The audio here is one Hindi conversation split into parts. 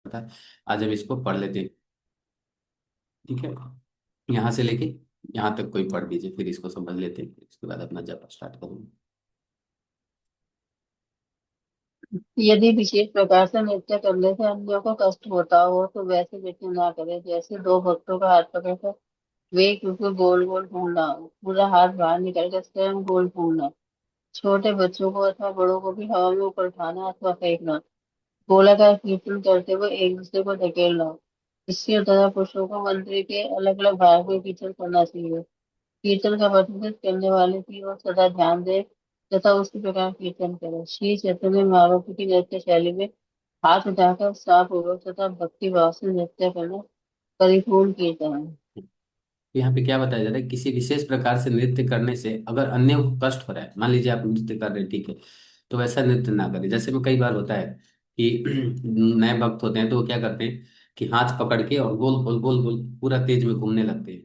था। आज हम इसको पढ़ लेते हैं। ठीक है, यहाँ से लेके यहाँ तक कोई पढ़ दीजिए, फिर इसको समझ लेते हैं, इसके बाद अपना जप स्टार्ट करूंगा। यदि विशेष प्रकार से नृत्य करने से अन्यों को कष्ट होता हो तो वैसे नृत्य ना करें। जैसे दो भक्तों का हाथ पकड़कर वे क्योंकि गोल गोल घूमना, पूरा हाथ बाहर निकलकर स्वयं गोल घूमना, छोटे बच्चों को अथवा बड़ों को भी हवा में ऊपर उठाना अथवा फेंकना, गोलाकार कीर्तन करते हुए एक दूसरे को धकेलना, स्त्रियों तथा पुरुषों को मंदिर के अलग अलग भाग में कीर्तन करना चाहिए। कीर्तन का प्रतिनिधित्व करने वाले की ओर सदा ध्यान दे तथा उसी प्रकार कीर्तन करे। श्री चैतन्य महाप्रभु की नृत्य शैली में हाथ उठाकर उत्साहपूर्वक तथा भक्ति भाव से नृत्य करना परिपूर्ण कीर्तन है। तो यहाँ पे क्या बताया जा रहा है, किसी विशेष प्रकार से नृत्य करने से अगर अन्य को कष्ट हो रहा है, मान लीजिए आप नृत्य कर रहे हैं, ठीक है, तो वैसा नृत्य ना करें। जैसे में कई बार होता है कि नए भक्त होते हैं तो वो क्या करते हैं कि हाथ पकड़ के और गोल गोल गोल गोल पूरा तेज में घूमने लगते हैं।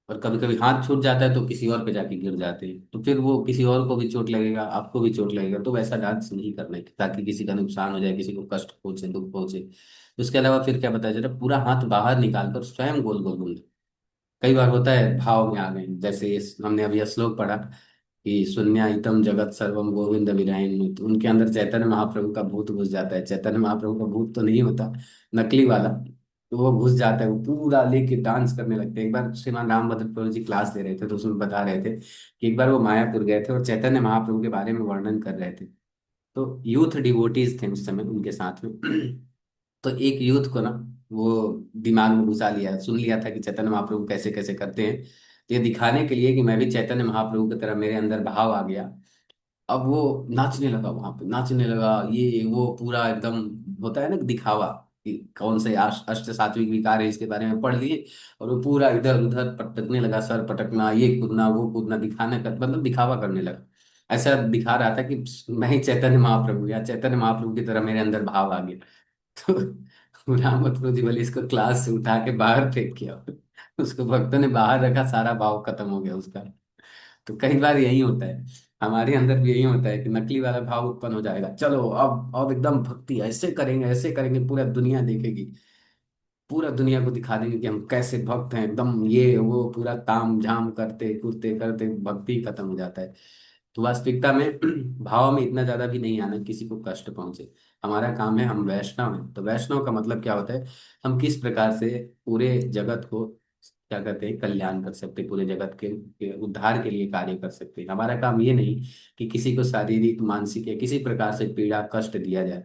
और कभी कभी हाथ छूट जाता है तो किसी और पे जाके गिर जाते हैं, तो फिर वो किसी और को भी चोट लगेगा, आपको भी चोट लगेगा। तो वैसा डांस नहीं करना है ताकि किसी का नुकसान हो जाए, किसी को कष्ट पहुंचे, दुख पहुंचे। उसके अलावा फिर क्या बताया जा रहा है, पूरा हाथ बाहर निकाल कर स्वयं गोल गोल घूमना। कई बार होता है भाव में आ गए, जैसे हमने अभी यह श्लोक पढ़ा कि शून्याइतम जगत सर्वम गोविंद विरहिण, तो उनके अंदर चैतन्य महाप्रभु का भूत घुस जाता है। चैतन्य महाप्रभु का भूत तो नहीं होता, नकली वाला, तो वो घुस जाता है, वो पूरा लेके डांस करने लगते हैं। एक बार श्रीमान रामभद्र प्रभु जी क्लास ले रहे थे तो उसमें बता रहे थे कि एक बार वो मायापुर गए थे और चैतन्य महाप्रभु के बारे में वर्णन कर रहे थे। तो यूथ डिवोटीज थे उस समय उनके साथ में। तो एक यूथ को ना वो दिमाग में घुसा लिया, सुन लिया था कि चैतन्य महाप्रभु कैसे कैसे करते हैं, तो ये दिखाने के लिए कि मैं भी चैतन्य महाप्रभु की तरह मेरे अंदर भाव आ गया। अब वो नाचने लगा, वहां पे नाचने लगा, ये वो पूरा एकदम होता है ना दिखावा कि कौन से अष्ट सात्विक विकार है, इसके बारे में पढ़ लिए। और वो पूरा इधर उधर पटकने लगा, सर पटकना, ये कूदना वो कूदना, दिखाने का मतलब दिखावा करने लगा। ऐसा दिखा रहा था कि मैं ही चैतन्य महाप्रभु या चैतन्य महाप्रभु की तरह मेरे अंदर भाव आ गया। तो रामचंद्र जी बोले इसको क्लास से उठा के बाहर फेंक किया। उसको भक्तों ने बाहर रखा, सारा भाव खत्म हो गया उसका। तो कई बार यही होता है, हमारे अंदर भी यही होता है कि नकली वाला भाव उत्पन्न हो जाएगा, चलो अब एकदम भक्ति ऐसे करेंगे, पूरा दुनिया देखेगी, पूरा दुनिया को दिखा देंगे कि हम कैसे भक्त हैं, एकदम ये वो पूरा ताम झाम करते कूदते करते भक्ति खत्म हो जाता है। तो वास्तविकता में भाव में इतना ज्यादा भी नहीं आना किसी को कष्ट पहुंचे। हमारा काम है, हम वैष्णव हैं, तो वैष्णव का मतलब क्या होता है, हम किस प्रकार से पूरे जगत को क्या कहते हैं कल्याण कर सकते हैं, पूरे जगत के उद्धार के लिए कार्य कर सकते हैं। हमारा काम ये नहीं कि किसी को शारीरिक मानसिक या किसी प्रकार से पीड़ा कष्ट दिया जाए।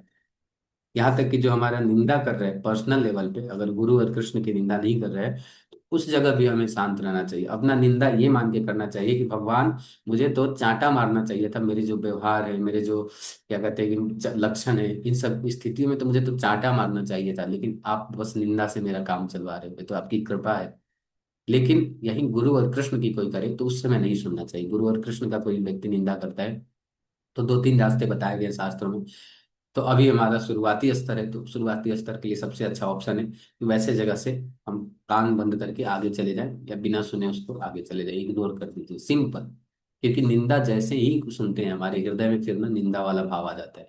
यहाँ तक कि जो हमारा निंदा कर रहे हैं पर्सनल लेवल पे, अगर गुरु और कृष्ण की निंदा नहीं कर रहे हैं, तो उस जगह भी हमें शांत रहना चाहिए। अपना निंदा ये मान के करना चाहिए कि भगवान, मुझे तो चांटा मारना चाहिए था, मेरे जो व्यवहार है, मेरे जो क्या कहते हैं कि लक्षण है, इन सब स्थितियों में तो मुझे तो चांटा मारना चाहिए था, लेकिन आप बस निंदा से मेरा काम चलवा रहे हो, तो आपकी कृपा है। लेकिन यही गुरु और कृष्ण की कोई करे तो उस समय नहीं सुनना चाहिए। गुरु और कृष्ण का कोई व्यक्ति निंदा करता है तो दो तीन रास्ते बताए गए हैं शास्त्रों में। तो अभी हमारा शुरुआती स्तर है, तो शुरुआती स्तर के लिए सबसे अच्छा ऑप्शन है कि वैसे जगह से हम कान बंद करके आगे चले जाएं, या बिना सुने उसको आगे चले जाएं, इग्नोर कर दीजिए, सिंपल। क्योंकि निंदा जैसे ही सुनते हैं हमारे हृदय में फिर ना निंदा वाला भाव आ जाता है।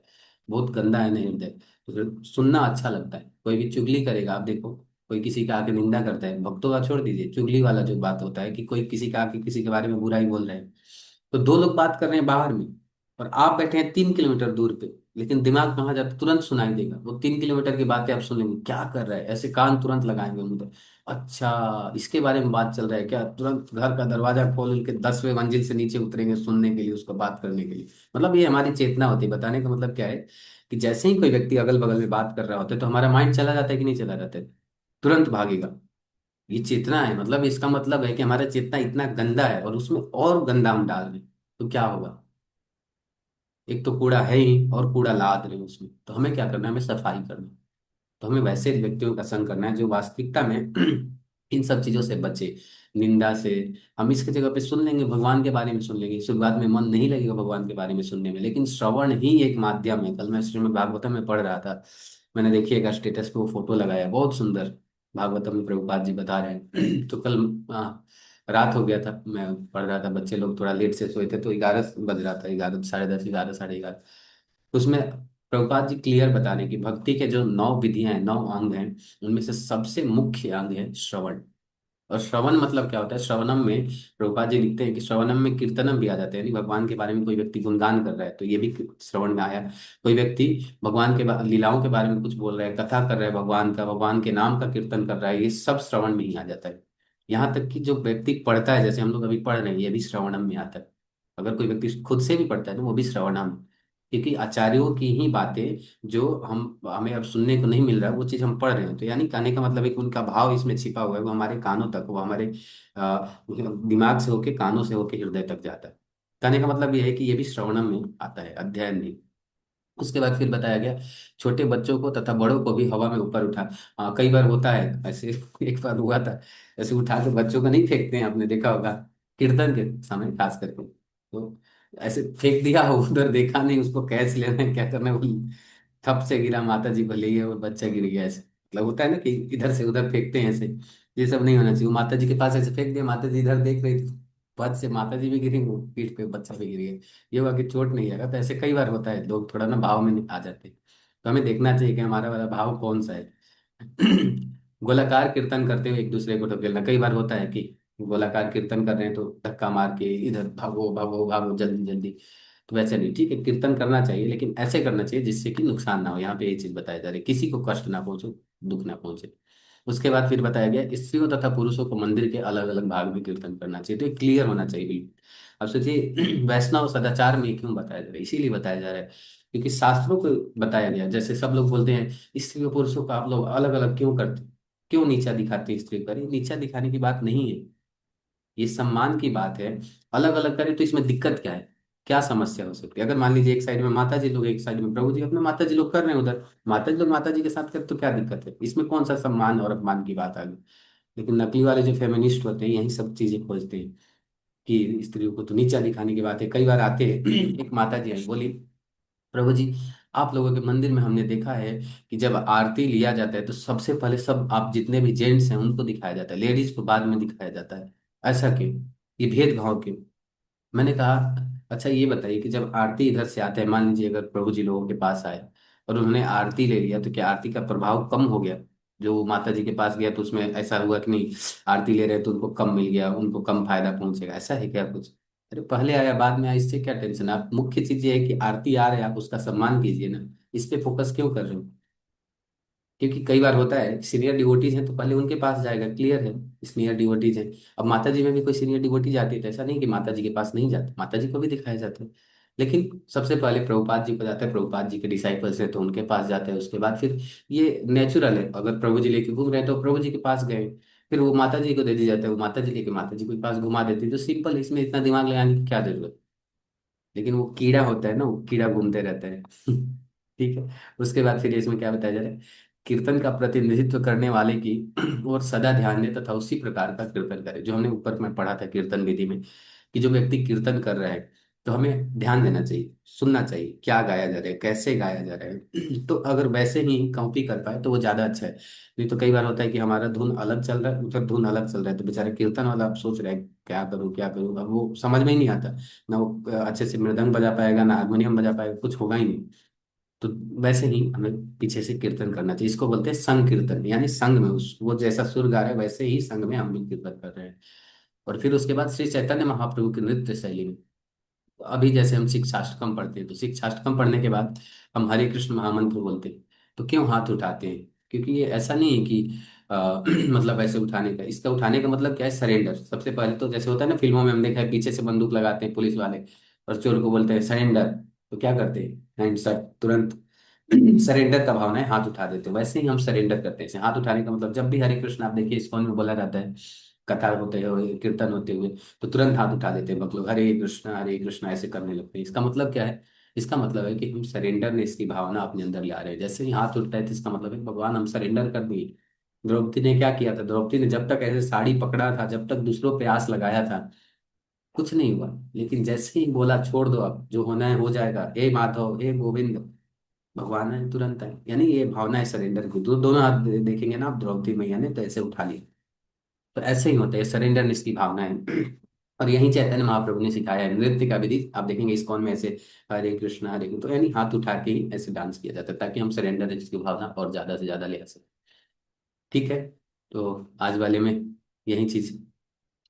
बहुत गंदा है ना हृदय, तो फिर सुनना अच्छा लगता है। कोई भी चुगली करेगा, आप देखो, कोई किसी का आके निंदा करता है, भक्तों का छोड़ दीजिए, चुगली वाला जो बात होता है कि कोई किसी का आके किसी के बारे में बुराई बोल रहे हैं, तो दो लोग बात कर रहे हैं बाहर में और आप बैठे हैं 3 किलोमीटर दूर पे, लेकिन दिमाग कहाँ जाता है, तुरंत सुनाई देगा, वो 3 किलोमीटर की बातें आप सुन लेंगे, क्या कर रहा है, ऐसे कान तुरंत लगाएंगे उनको। अच्छा, इसके बारे में बात चल रहा है क्या, तुरंत घर का दरवाजा खोल के 10वें मंजिल से नीचे उतरेंगे सुनने के लिए, उसको बात करने के लिए। मतलब ये हमारी चेतना होती है। बताने का मतलब क्या है कि जैसे ही कोई व्यक्ति अगल बगल में बात कर रहा होता है तो हमारा माइंड चला जाता है कि नहीं चला जाता है, तुरंत भागेगा। ये चेतना है, मतलब इसका मतलब है कि हमारा चेतना इतना गंदा है और उसमें और गंदा हम डाल रहे हैं, तो क्या होगा। एक तो कूड़ा है ही और कूड़ा लाद रहे हैं उसमें, तो हमें क्या करना है, हमें सफाई करना है। तो हमें वैसे व्यक्तियों का संग करना है जो वास्तविकता में इन सब चीजों से बचे, निंदा से। हम इसके जगह पे सुन लेंगे, भगवान के बारे में सुन लेंगे, शुरुआत में मन नहीं लगेगा भगवान के बारे में सुनने में, लेकिन श्रवण ही एक माध्यम है। कल मैं श्रीमद् भागवतम में पढ़ रहा था, मैंने देखिएगा स्टेटस पे वो फोटो लगाया, बहुत सुंदर। भागवतम में प्रभुपाद जी बता रहे हैं। तो कल रात हो गया था, मैं पढ़ रहा था, बच्चे लोग थोड़ा लेट से सोए थे, तो 11 बज रहा था, 11, 10:30, 11, 11:30। उसमें प्रभुपाद जी क्लियर बता रहे हैं कि भक्ति के जो 9 विधियां हैं, 9 अंग हैं, उनमें से सबसे मुख्य अंग है श्रवण। और श्रवण मतलब क्या होता है? श्रवणम में प्रभुपाद जी लिखते हैं कि श्रवणम में कीर्तनम भी आ जाते हैं, यानी भगवान के बारे में कोई व्यक्ति गुणगान कर रहा है तो ये भी श्रवण में आया। कोई व्यक्ति भगवान के लीलाओं के बारे में कुछ बोल रहा है, कथा कर रहा है भगवान का, भगवान के नाम का कीर्तन कर रहा है, ये सब श्रवण में ही आ जाता है। यहाँ तक कि जो व्यक्ति पढ़ता है, जैसे हम लोग अभी पढ़ रहे हैं, ये भी श्रवणम में आता है। अगर कोई व्यक्ति खुद से भी पढ़ता है तो वो भी श्रवणम, क्योंकि आचार्यों की ही बातें जो हम हमें अब सुनने को नहीं मिल रहा है वो चीज़ हम पढ़ रहे हैं। तो यानी कहने का मतलब है कि उनका भाव इसमें छिपा हुआ है, वो हमारे कानों तक, वो हमारे दिमाग से होके, कानों से होके हृदय तक जाता है। कहने का मतलब ये है कि ये भी श्रवणम में आता है, अध्ययन नहीं। उसके बाद फिर बताया गया छोटे बच्चों को तथा बड़ों को भी हवा में ऊपर उठा। कई बार होता है ऐसे एक बार हुआ था, ऐसे उठा के बच्चों को नहीं फेंकते हैं, आपने देखा होगा कीर्तन के समय खास करके। तो ऐसे फेंक दिया, उधर देखा नहीं, उसको कैच लेना है क्या करना है, वो थप से गिरा, माता जी को ले गए और बच्चा गिर गया। ऐसे मतलब होता है ना कि इधर से उधर फेंकते हैं ऐसे, ये सब नहीं होना चाहिए। वो माता जी के पास ऐसे फेंक दिया, माता जी इधर देख रही थी, पद से माता जी भी गिरी, वो पीठ पे बच्चा भी गिर गया। ये हुआ कि चोट नहीं लगा। तो ऐसे कई बार होता है, लोग थोड़ा ना भाव में आ जाते हैं। तो हमें देखना चाहिए कि हमारा वाला भाव कौन सा है। गोलाकार कीर्तन करते हुए एक दूसरे को ढकेलना, कई बार होता है कि गोलाकार कीर्तन कर रहे हैं तो धक्का मार के इधर भागो भागो भागो जल्दी जल्दी। तो वैसे नहीं, ठीक है कीर्तन करना चाहिए, लेकिन ऐसे करना चाहिए जिससे कि नुकसान ना हो। यहाँ पे ये चीज बताया जा रही है, किसी को कष्ट ना पहुंचे, दुख ना पहुंचे। उसके बाद फिर बताया गया स्त्रियों तथा पुरुषों को मंदिर के अलग अलग भाग में कीर्तन करना चाहिए। तो ये क्लियर होना चाहिए बिल्कुल। अब सोचिए वैष्णव सदाचार में क्यों बताया जा रहा है? इसीलिए बताया जा रहा है क्योंकि शास्त्रों को बताया गया। जैसे सब लोग बोलते हैं स्त्री और पुरुषों का आप लोग अलग अलग क्यों करते, क्यों नीचा दिखाते हैं स्त्री को? अरे नीचा दिखाने की बात नहीं है, ये सम्मान की बात है। अलग अलग करें तो इसमें दिक्कत क्या है? क्या समस्या हो सकती है? अगर मान लीजिए एक साइड में माता जी लोग, एक साइड में प्रभु जी, अपने माता जी लोग कर रहे हैं उधर, माता जी लोग माता जी के साथ करें तो क्या दिक्कत है? इसमें कौन सा सम्मान और अपमान की बात आ गई? लेकिन नकली वाले जो फेमिनिस्ट होते हैं यही सब चीजें खोजते हैं कि स्त्रियों को तो नीचा दिखाने की बात है। कई बार आते हैं एक माता जी आई, बोली प्रभु जी आप लोगों के मंदिर में हमने देखा है कि जब आरती लिया जाता है तो सबसे पहले सब आप जितने भी जेंट्स हैं उनको दिखाया जाता है, लेडीज को बाद में दिखाया जाता है। ऐसा क्यों? ये भेदभाव क्यों? मैंने कहा अच्छा ये बताइए कि जब आरती इधर से आते हैं, मान लीजिए अगर प्रभु जी लोगों के पास आए और उन्होंने आरती ले लिया, तो क्या आरती का प्रभाव कम हो गया? जो माता जी के पास गया तो उसमें ऐसा हुआ कि नहीं, आरती ले रहे तो उनको कम मिल गया, उनको कम फायदा पहुंचेगा, ऐसा है क्या कुछ? अरे पहले आया बाद में आया, इससे क्या टेंशन है? आप मुख्य चीज ये है कि आरती आ रहे हैं, आप उसका सम्मान कीजिए ना, इस पे फोकस क्यों कर रहे हो? क्योंकि कई बार होता है सीनियर डिवोटीज हैं तो पहले उनके पास जाएगा, क्लियर है, सीनियर डिवोटीज हैं। अब माता जी में भी कोई सीनियर डिवोटी जाती है तो ऐसा नहीं कि माता जी के पास नहीं जाते, माता जी को भी दिखाया जाता है। लेकिन सबसे पहले प्रभुपाद जी को जाता है, प्रभुपाद जी के डिसाइपल्स हैं तो उनके पास जाते हैं। उसके बाद फिर ये नेचुरल है, अगर प्रभु जी लेके घूम रहे हैं तो प्रभु जी के पास गए, फिर वो माता जी को दे दी जाता है, वो माता जी लेके माता जी को पास घुमा देती है। तो सिंपल, इसमें इतना दिमाग लगाने की क्या जरूरत? लेकिन वो कीड़ा होता है ना, वो कीड़ा घूमते रहता है। ठीक है। उसके बाद फिर इसमें क्या बताया जा रहा है? कीर्तन का प्रतिनिधित्व करने वाले की और सदा ध्यान दे तथा उसी प्रकार का कीर्तन करे, जो हमने ऊपर में पढ़ा था कीर्तन विधि में, कि जो व्यक्ति कीर्तन कर रहा है तो हमें ध्यान देना चाहिए, सुनना चाहिए क्या गाया जा रहा है, कैसे गाया जा रहा है। तो अगर वैसे ही कॉपी कर पाए तो वो ज्यादा अच्छा है। नहीं तो कई बार होता है कि हमारा धुन अलग चल रहा है, उधर धुन अलग चल रहा है, तो बेचारा कीर्तन वाला आप सोच रहे हैं क्या करूँ क्या करूँ, अब वो समझ में ही नहीं आता। ना वो अच्छे से मृदंग बजा पाएगा, ना हारमोनियम बजा पाएगा, कुछ होगा ही नहीं। तो वैसे ही हमें पीछे से कीर्तन करना चाहिए। इसको बोलते हैं संग कीर्तन, यानी संग में उस वो जैसा सुर गा रहे हैं वैसे ही संग में हम भी कीर्तन कर रहे हैं। और फिर उसके बाद श्री चैतन्य महाप्रभु की नृत्य शैली में, तो अभी जैसे हम शिक्षाष्टकम पढ़ते हैं तो शिक्षाष्टकम पढ़ने के बाद हम हरे कृष्ण महामंत्र बोलते हैं। तो क्यों हाथ उठाते हैं? क्योंकि ये ऐसा नहीं है कि मतलब ऐसे उठाने का, इसका उठाने का मतलब क्या है? सरेंडर। सबसे पहले तो जैसे होता है ना फिल्मों में हम देखा है, पीछे से बंदूक लगाते हैं पुलिस वाले और चोर को बोलते हैं सरेंडर, तो क्या करते हैं हैंड सर तुरंत सरेंडर का भावना है, हाथ उठा देते हैं। वैसे ही हम सरेंडर करते हैं। जैसे हाथ उठाने का मतलब, जब भी हरे कृष्ण आप देखिए इस्कॉन में बोला जाता है, कथा होते हुए कीर्तन होते हुए, तो तुरंत हाथ उठा देते हैं मतलब हरे कृष्णा ऐसे करने लगते हैं। इसका मतलब क्या है? इसका मतलब है कि हम सरेंडरनेस की भावना अपने अंदर ला रहे हैं। जैसे ही हाथ उठता है तो इसका मतलब है भगवान हम सरेंडर कर दिए। द्रौपदी ने क्या किया था? द्रौपदी ने जब तक ऐसे साड़ी पकड़ा था, जब तक दूसरों पे आस लगाया था, कुछ नहीं हुआ। लेकिन जैसे ही बोला छोड़ दो, अब जो होना है हो जाएगा, हे माधव हे गोविंद, भगवान है तुरंत है। यानी ये भावना है सरेंडर की। दोनों हाथ देखेंगे ना आप द्रौपदी मैया ने, तो ऐसे उठा लिया। तो ऐसे ही होता है, सरेंडरनेस की भावना है। और यही चैतन्य महाप्रभु ने सिखाया है। नृत्य का विधि आप देखेंगे इस्कॉन में ऐसे हरे कृष्णा हरे कृष्ण, तो यानी हाथ उठा के ही ऐसे डांस किया जाता है ताकि हम सरेंडर की भावना और ज्यादा से ज्यादा ले आ सकें। ठीक है, तो आज वाले में यही चीज